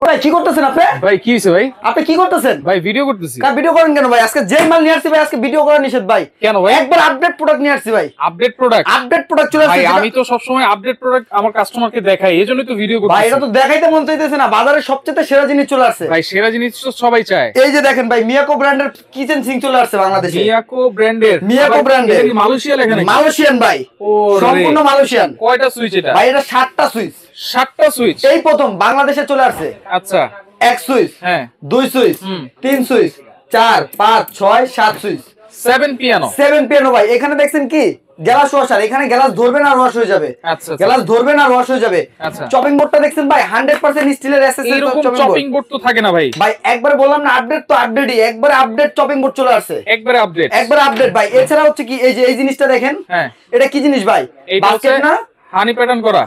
ভাই কি করতেছেন আপনি? ভাই কি হইছে ভাই? আপনি কি করতেছেন? ভাই ভিডিও করতেছি। ভিডিও করেন কেন ভাই? আজকে যেই মাল নিয়ে আসছি ভাই, আজকে ভিডিও করা নিষেধ ভাই। কেন ভাই? একবার আপডেট প্রোডাক্ট নিয়ে আসছি ভাই। আপডেট প্রোডাক্ট চলে আসছে ভাই। আমি তো সব সময় আপডেট প্রোডাক্ট আমার কাস্টমারকে দেখাই, এজন্যই তো ভিডিও করতেছি ভাই। এটা তো দেখাইতে মন চাইতেছে না, বাজারে সবচেয়ে সেরা জিনিস চলে আসছে ভাই। সেরা জিনিস তো সবাই চায়। এই যে দেখেন ভাই, মিয়াকো ব্র্যান্ডের কিচেন সিঙ্ক চলে আসছে বাংলাদেশে। মিয়াকো ব্র্যান্ডের মালয়েশিয়া লেখা নাকি? মালয়েশিয়ান ভাই, সম্পূর্ণ মালয়েশিয়ান। কয়টা সুইচ এটা ভাই? এটা 7টা সুইচ। 7টা সুইচ এই প্রথম বাংলাদেশে চলে আসছে। আচ্ছা, এক সুইচ, হ্যাঁ, 2 সুইচ, 3 সুইচ, 4 5 6 7 সুইচ, 7 পিয়ানো ভাই। এখানে দেখছেন কি গ্লাস ওয়াশার, এখানে গ্লাস ধরবে না আর ওয়াশ হয়ে যাবে। আচ্ছা, গ্লাস ধরবে না আর ওয়াশ হয়ে যাবে। আচ্ছা। চপিং বোর্ডটা দেখছেন ভাই, 100% স্টিলের এসএসএস এরকম চপিং বোর্ড তো থাকে না ভাই। ভাই একবার বললাম না, আপডেট তো আপডেটই, একবার আপডেট চপিং বোর্ড চলে আসছে। একবারে আপডেট ভাই। এছাড়া হচ্ছে কি, এই যে এই জিনিসটা দেখেন, হ্যাঁ, এটা কি জিনিস ভাই? বাস্কেট না? হানি প্যাটার্ন করা।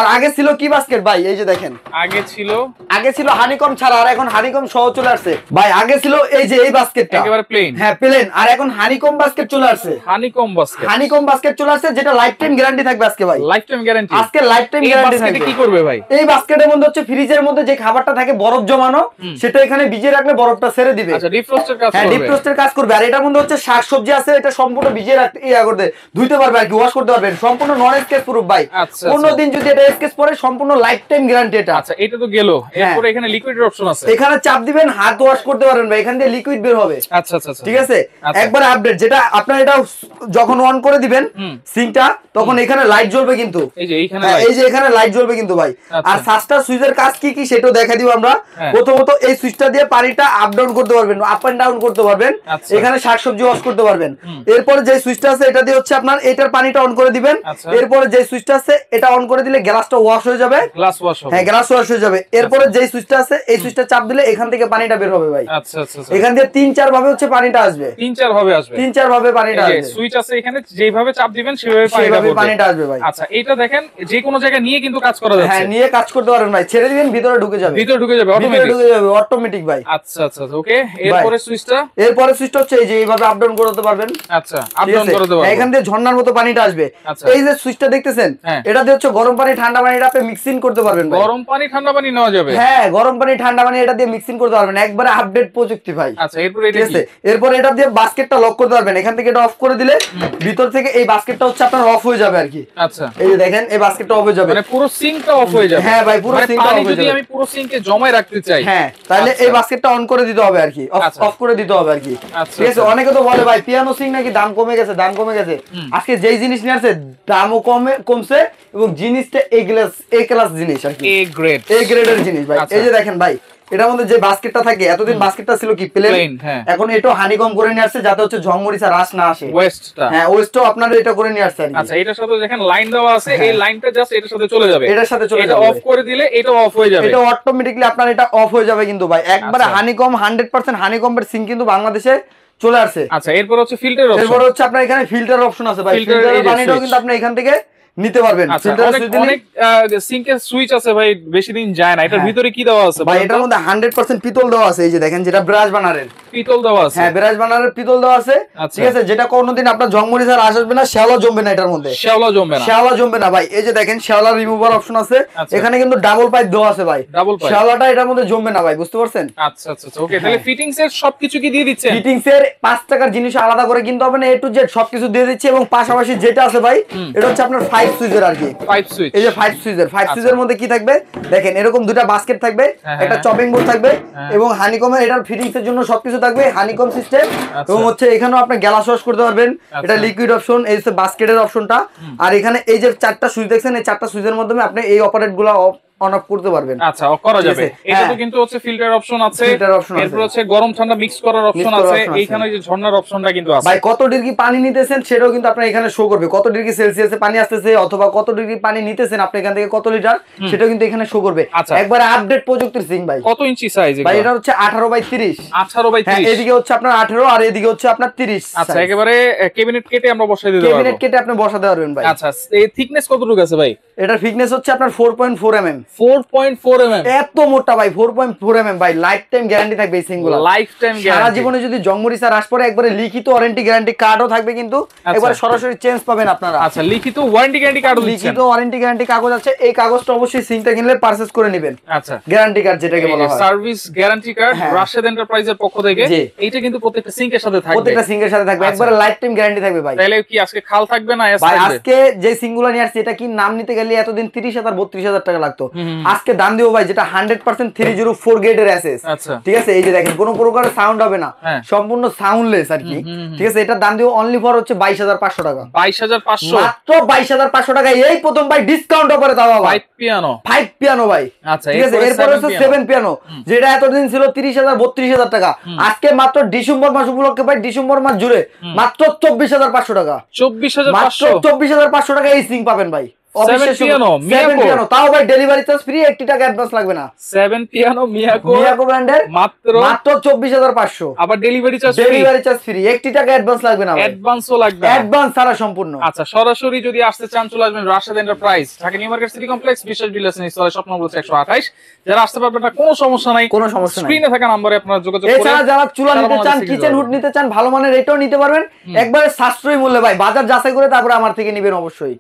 আর আগে ছিল কি বাস্কেট ভাই? এই যে দেখেন, আগে ছিল হানিকম ছাড়া, আর এখন হানিকম সহ চলে আসছে ভাই। আগে ছিল এই যে এই বাস্কেটটা একেবারে প্লেন, হ্যাঁ প্লেন, আর এখন হানিকম বাস্কেট চলে আসছে। হানিকম বাস্কেট চলে আসছে, যেটা লাইফ টাইম গ্যারান্টি থাকবে আজকে ভাই। আজকে লাইফ টাইম গ্যারান্টি থাকবে। কি করবে ভাই? এই বাস্কেটের মধ্যে হচ্ছে ফ্রিজের মধ্যে যে খাবারটা থাকে বরফ জমানো, সেটা এখানে ভিজিয়ে রাখলে বরফটা ছেড়ে দিবে। আচ্ছা, ডিফ্রস্টের কাজ করবে। হ্যাঁ, ডিফ্রস্টের কাজ করবে। আর এটার মধ্যে হচ্ছে শাকসবজি আছে, এটা সম্পূর্ণ ভিজিয়ে রাখতে করতে ধুইতে পারবে আর কি, ওয়াশ করতে পারবেন। সম্পূর্ণ নন স্কেচ প্রুফ ভাই। আচ্ছা, 15 দিন যদি এটা স্কেচ পরে, সম্পূর্ণ লাইফ টাইম গ্যারান্টি এটা। আচ্ছা, এটা তো গেল। এরপর এখানে লিকুইডের অপশন আছে। এখানে চাপ দিবেন, হাত ওয়াশ করতে পারবেন ভাই, এখান দিয়ে লিকুইড বের হবে। আচ্ছা, ঠিক আছে। একবার আপডেট, যেটা আপনার এটা যখন অন করে দিবেন সিঙ্কটা, তখন এখানে লাইট জ্বলবে কিন্তু। এই যে এখানে লাইট জ্বলবে কিন্তু ভাই। আর 7টা সুইচের কাজ কি কি সেটাও দেখা দিব আমরা। প্রথমত এই সুইচটা দিয়ে পানিটা আপ ডাউন করতে পারবেন, আপ এন্ড ডাউন করতে পারবেন। এখানে শাকসবজি ওয়াশ করতে পারবেন। এরপর যে সুইচটা আছে, এটা দিয়ে হচ্ছে আপনার এটার পানিটা অন করে দিবেন। এরপরে যে সুইচটা আছে, এটা অন করে দিলে গ্লাসটা ওয়াশ হয়ে যাবে। হ্যাঁ, গ্লাস ওয়াশ হয়ে যাবে। এরপরে যে সুইচটা আছে, এই সুইচটা চাপ দিলে এখান থেকে পানিটা বের হবে ভাই। আচ্ছা, এখান দিয়ে 3-4 ভাবে হচ্ছে পানিটা আসবে। 3-4 ভাবে পানিটা আসবে। সুইচ আছে এখানে, যেভাবে চাপ দিবেন সেভাবে পানিটা আসবে ভাই। আচ্ছা, এটা দেখেন যে কোনো জায়গায় নিয়ে কিন্তু কাজ করা যাচ্ছে। হ্যাঁ, নিয়ে কাজ করতে পারবেন ভাই। ছেড়ে দিবেন, ভিতরে ঢুকে যাবে অটোমেটিক ভাই। আচ্ছা, ওকে। এরপরে সুইচটা হচ্ছে এই যে এইভাবে আপ ডাউন করতে পারবেন। আচ্ছা, আপ ডাউন করতে পারবেন। এখান দিয়ে ঝর্ণার মতো পানিটা আসবে। এই যে সুইচটা দেখতেছেন, এটা দিয়ে হচ্ছে গরম পানি ঠান্ডা পানিটা আপনি মিক্সিং করতে পারবেন ভাই। গরম পানি ঠান্ডা পানি নেওয়া যাবে? হ্যাঁ, গরম পানি ঠান্ডা পানি এটা দিয়ে মিক্সিং করতে পারবেন। একবারে আপডেট প্রযুক্তি ভাই। আচ্ছা, এরপর এটা দিয়ে বাস্কেটটা লক করতে পারবেন। এখান থেকে এটা অফ করে দিলে ভিতর থেকে এই বাস্কেটটা হচ্ছে আপনার অফ হয়ে যাবে আর কি। আচ্ছা, এই যে দেখেন, এই বাস্কেটটা অফ হয়ে যাবে, মানে পুরো সিঙ্কটা অফ হয়ে যাবে। হ্যাঁ ভাই, পুরো সিঙ্কটা অফ হয়ে যাবে। যদি আমি পুরো সিঙ্কে জমায় রাখতে চাই, হ্যাঁ, তাহলে এই বাস্কেটটা অন করে দিতে হবে আর কি, অফ করে দিতে হবে আর কি। ঠিক আছে। অনেকে তো বলে ভাই পিয়ানো সিঙ্ক নাকি দাম কমে গেছে। আজকে যেই জিনিস নিয়ে আসছে, দামও কমছে এবং জিনিসটা এ ক্লাস জিনিস আর কি, এ গ্রেডের জিনিস ভাই। এই যে দেখেন ভাই, এটার মধ্যে যে বাস্কেটটা থাকে, এতদিন বাস্কেটটা ছিল কি প্লেন, এখন এটা হানিকম করে নিয়ে আসছে, যাতে হচ্ছে ঝংমরিচা রাস না আসে। ওয়েস্টও আপনারা এটা করে নিয়ে আসছে। আচ্ছা, এটার সাথে দেখেন লাইন দেওয়া আছে, এই লাইনটা জাস্ট এটার সাথে চলে যাবে। এটা অফ করে দিলে এটা অফ হয়ে যাবে। এটা অটোমেটিক্যালি আপনার এটা অফ হয়ে যাবে কিন্তু ভাই। একবারে হানিকম 100% হানিকমের সিঙ্ক কিন্তু বাংলাদেশে চলে আসছে। আচ্ছা, এরপর হচ্ছে ফিল্টার অপশন। এরপর হচ্ছে আপনার এখানে ফিল্টার অপশন আছে ভাই। ফিল্টারের পানিটাও কিন্তু আপনি এখান থেকে নিতে পারবেন। অনেক সিঙ্কের সুইচ আছে ভাই, বেশি দিন যায় না। এটার ভিতরে কি দেওয়া আছে ভাই? এটার মধ্যে 100% পিতল দেওয়া আছে। এই যে দেখেন, যেটা ব্রাশ বানারের পিতল দেওয়া আছে। হ্যাঁ, ব্রাশ বানারের পিতল দেওয়া আছে। ঠিক আছে, যেটা কোনোদিন আপনার ঝংমরিচার আসবে না, শ্যাওলা জমবে না এটার মধ্যে। শ্যাওলা জমবে না ভাই। এই যে দেখেন, শ্যাওলা রিমুভার অপশন আছে। এখানে কিন্তু ডাবল পাইপ দেওয়া আছে ভাই। শ্যাওলাটা এটার মধ্যে জমবে না ভাই, বুঝতে পারছেন? আচ্ছা, ওকে। তাহলে ফিটিংস এর সবকিছু কি দিয়ে দিচ্ছেন? ফিটিংস এর 5 টাকার জিনিস আলাদা করে কিনতে হবে না, এ টু জেড সবকিছু দিয়ে দিচ্ছে। এবং পাশাপাশি যেটা আছে ভাই, এটা হচ্ছে আপনার 5 সুইচের আর কি। এই যে 5 সুইচের মধ্যে কি থাকবে দেখেন, এরকম দুটো বাস্কেট থাকবে, একটা চপিং বোর্ড থাকবে এবং হানিকমের এটার ফিটিংস এর জন্য সবকিছু থাকবে, হানিকম সিস্টেম। এবং হচ্ছে এখানেও আপনি গ্লাস ওয়াশ করতে পারবেন। এটা লিকুইড অপশন, এই হচ্ছে বাস্কেটের অপশনটা। আর এখানে এই যে 4টা সুইচ দেখছেন, এই 4টা সুইচের মাধ্যমে আপনি এই অপারেট গুলো অন অফ করতে পারবেন। আচ্ছা, অফ করা যাবে। এটা তো কিন্তু হচ্ছে ফিল্টার অপশন আছে, এরপর হচ্ছে গরম ঠান্ডা মিক্স করার অপশন আছে, এইখানে যে ঝর্ণার অপশনটা কিন্তু আছে ভাই। কত ডিগ্রি পানি নিতেছেন সেটাও কিন্তু আপনার এখানে শো করবে, কত ডিগ্রি সেলসিয়াসে পানি আসতেছে অথবা কত ডিগ্রি পানি নিতেছেন আপনি এখান থেকে, কত লিটার, সেটাও কিন্তু এখানে শো করবে। একবারে আপডেট প্রযুক্তির সিং ভাই। কত ইঞ্চি সাইজ ভাই? এটা হচ্ছে 18x30। হ্যাঁ, এদিকে হচ্ছে আপনার 18 আর এদিকে হচ্ছে আপনার 30। আচ্ছা, একেবারে ক্যাবিনেট কেটে আমরা বসাই দিতে পারবো। ক্যাবিনেট কেটে আপনি বসাতে পারবেন ভাই। আচ্ছা, এই থিকনেস কতটুকু আছে ভাই? এটার থিকনেস হচ্ছে আপনার 4.4 mm। 4.4 mm এত মোটা ভাই, 4.4 mm ভাই, লাইফ টাইম গ্যারান্টি থাকবে এই সিংগুলো, লাইফ টাইম সারা গ্যারান্টি। জীবনে যদি জংমরিচা রাস পরে একবারে লিখিত ওয়ারেন্টি গ্যারান্টি কার্ডও থাকবে কিন্তু, একবারে সরাসরি চেঞ্জ পাবেন আপনারা। আচ্ছা, লিখিত ওয়ারেন্টি গ্যারান্টি কার্ড দিচ্ছেন? লিখিত ওয়ারেন্টি গ্যারান্টি কাগজ আছে, এই কাগজটা অবশ্যই সিংটা কিনলে পারচেজ করে নেবেন। আচ্ছা, গ্যারান্টি কার্ড যেটাকে বলা হয়, সার্ভিস গ্যারান্টি কার্ড রাশেদ এন্টারপ্রাইজের পক্ষ থেকে, এইটা কিন্তু প্রত্যেকটা সিঙ্কের সাথে থাকবে, প্রত্যেকটা সিংয়ের সাথে থাকবে, একবারে লাইফ টাইম গ্যারান্টি থাকবে ভাই। তাহলে কি আজকে খাল থাকবে না? ভাই আজকে যে সিংগুলো নিয়ে আসছে, এটা কি নাম নিতে গেলে এতদিন 30,000 32,000 টাকা লাগতো, আজকে দাম দিব ভাই যেটা 100% 304 গ্রেডের এসএস। আচ্ছা, ঠিক আছে, এই যে দেখেন কোনো প্রকার সাউন্ড হবে না, সম্পূর্ণ সাউন্ডলেস আর কি। ঠিক আছে, এটার দাম দিব অনলি ফর হচ্ছে 22,500 টাকা। 22,500 মাত্র 22,500 টাকা, এই প্রথম ভাই ডিসকাউন্ট অফারে দাও ভাই। 5 পিয়ানো ভাই। আচ্ছা, ঠিক আছে, এরপর হচ্ছে 7 পিয়ানো, যেটা এতদিন ছিল 30,000 32,000 টাকা, আজকে মাত্র ডিসেম্বর মাস উপলক্ষে ভাই, ডিসেম্বর মাস জুড়ে মাত্র 24,500 টাকা। 24,500 টাকা এই সিং পাবেন ভাই। 7 পিয়ানো, তাও ভাই ডেলিভারি চার্জ ফ্রি, 80 টাকা অ্যাডভান্স লাগবে না। 7 পিয়ানো মিয়াকো ব্র্যান্ডের মাত্র 24,500, আবার ডেলিভারি চার্জ ফ্রি, 80 টাকা অ্যাডভান্স লাগবে না, অ্যাডভান্সও লাগবে, অ্যাডভান্স ছাড়া সম্পূর্ণ। আচ্ছা, সরাসরি যদি আসতে চান চলে আসবেন Rashed enterprise, Dhaka new market city complex, বিশেষ ডিলার্স ইনস্টলে, শপ নম্বর 128। যারা আসতে পারবেন না কোনো সমস্যা নাই, কোনো সমস্যা নাই, স্ক্রিনে থাকা নম্বরে আপনারা যোগাযোগ করে। এছাড়া যারা চুলা নিতে চান, কিচেন হুড নিতে চান, ভালো মানের এটাও নিতে পারবেন, একবারে সাশ্রয়ী মূল্যে ভাই, বাজার যাচাই করে তারপরে আমার থেকে নেবেন অবশ্যই।